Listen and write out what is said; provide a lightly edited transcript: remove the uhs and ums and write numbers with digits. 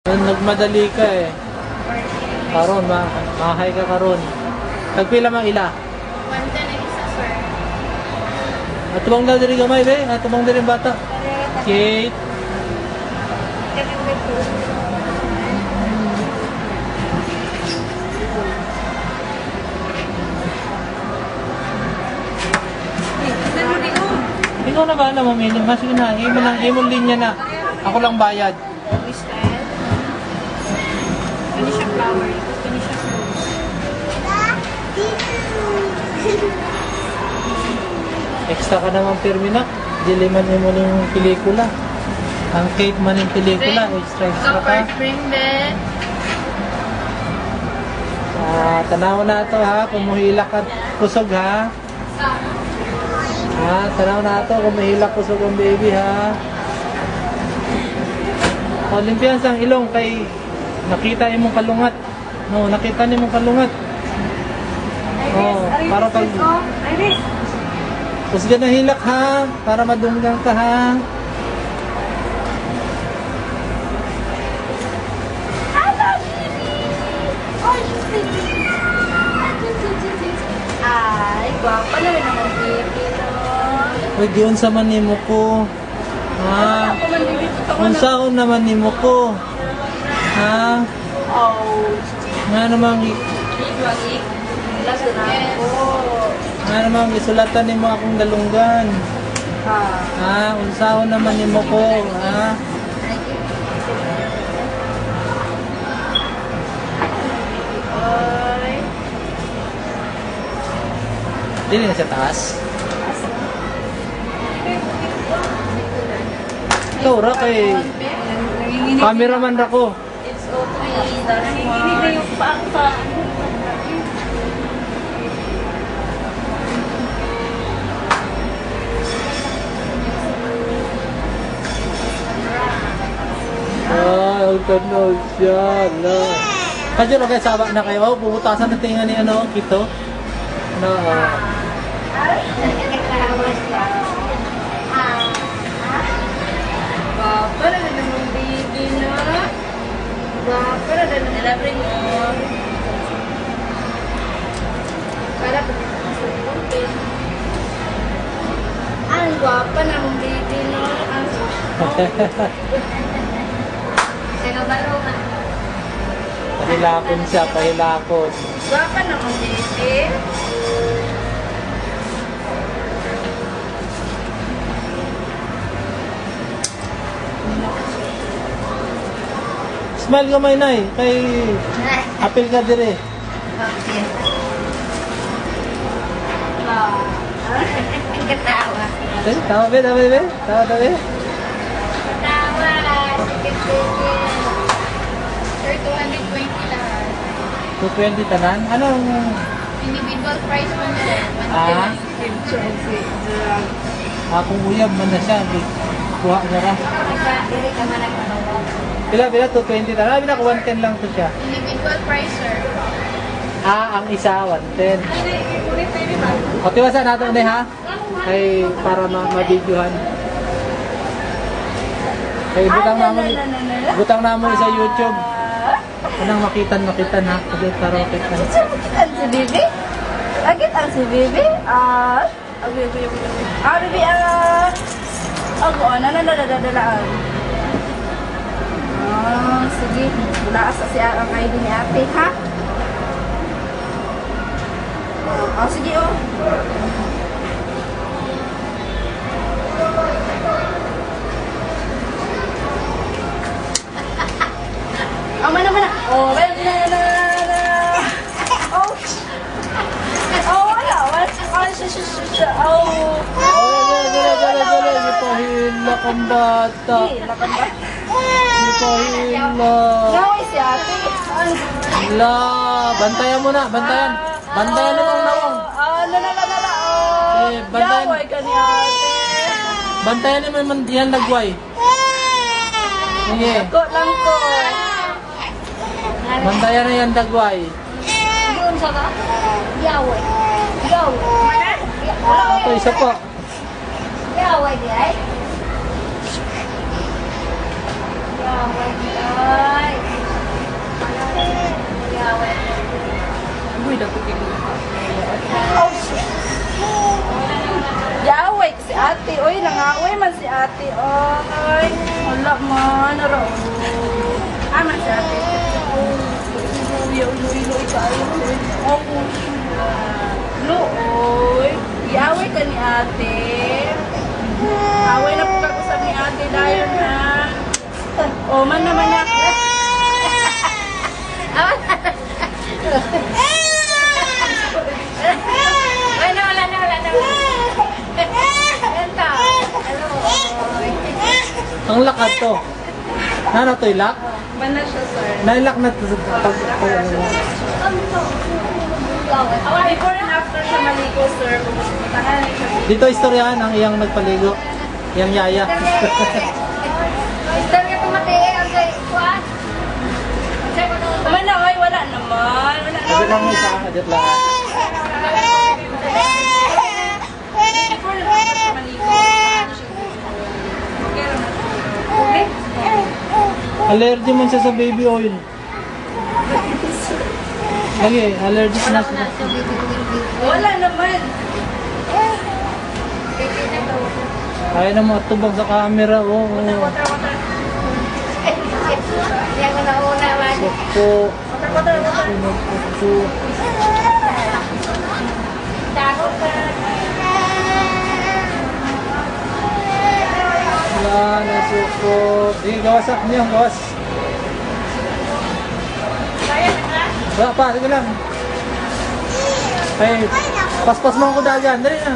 Nagmadali ka eh. Karon, mahay ka karon. Nagpila mang ila? 110 ang isa, sir. Atubang daw diri gamay be, atubang diri bata. Kate. Ikaw na ba na mamili? Sige na, imon linya na. Ako lang bayad. Kani siya flower, kani siya fruit. Extra ka naman Permina. Diliman mo yung pelikula. Ang Kate man yung pelikula. Extra ka. Tanaw na ito ha. Kumuhilak at kusog ha. Tanaw na ito. Kumuhilak kusog ang baby ha. Olympians ang ilong kay nakita imong kalungat. No, nakita nimong kalungat. Oh, para pag kusga na hilak ha, para madunggang ka ha. Ay, guwapa na rin naman baby, no? Uy, diyon sa manimo ko. Ha? Unsaon naman nimo ko. Ha? Oh, Nga namang nga namang isulatan nimo akong dalunggan. Ha? Unsaon naman nimo ko. Ha? Dili na sa taas. Ikaw ra kay cameraman ra ko. it's okay. Nanginginig na yung paa sa Ang tanaw siya. Kadyo na kayo sabak na kayo. Bubutasan na tinga ni ano, Kito. Ano, Guwapa na naman baby, no? Guwapa na naman. Nalabring mo. Para ang guwapa na mong baby, no? Ang sinabalungan. pahilakon siya, pahilakon. Guwapa na mong baby. Smile ka may nay, kay apil ka dire. Ang katawa. Tawa be, tawa be, tawa be. Katawa. Sir, 220 lahat. 220 tanan. Anong Individual price mo na rin. akong uyab man na siya. Kuha na ra. Dili ka man nagpanawa. Pila 220 tanan. Bila ko 110 lang to siya. Individual price, sir. Ang isa 110. O tiwasa nato ni ha. Ay para ma-videohan. Ay butang namo sa YouTube. Anong makitan ha. Kasi para makitan. Makitan si Bibi? Makitan si Bibi? Bibi, ako, nanadadalaan. Sige. Bulaas sa siya ang ID ni ate, ha? Sige, mana. Mana. Ipahila kang bata. Ipahila. Naway si ate. Bantayan mo na, bantayan. Bantayan mo ang nawang. Bantayan. Yaway ka ni ate. Bantayan mo yung yan lagway. Sige. Ako lang ko. Bantayan na yan lagway. Doon sa ba? Yaway. Ito isa pa. Yaway di ay. Yaway di ay. Uy, dapat yung oh, shit. Yaway si ate. Uy, nangaway man si ate. Ay, wala man. Man si ate. Uy, kayo. Uy, yaway ka ni ate. Away na po kakusap ni ate dahil na. Man naman niya. Wala na. Ang lakad to. Nana to ilak? Bana siya, sir. Nailak na to sa pag... Before and after siya maligo, sir. Pumuntahan siya. Dito istoryahan ang iyang nagpaligo. Yang yaya. Istorya ko matiye ang say, kuan. Kumana, ay, wala naman. Adit lang mo isa. Adit lang. Before and after siya maligo. Okay? Allergy man siya sa baby oil. Lagi, allergic na siya. Wala naman. Kaya na mo tubag sa camera. Oo. Yan ko na una man. Suko. Suko. Dago pa. Wala na suko. Sige, gawasak niyo. Gawas. Wala pa, sige lang. Ay, paspas mo ako dagan. Dali na.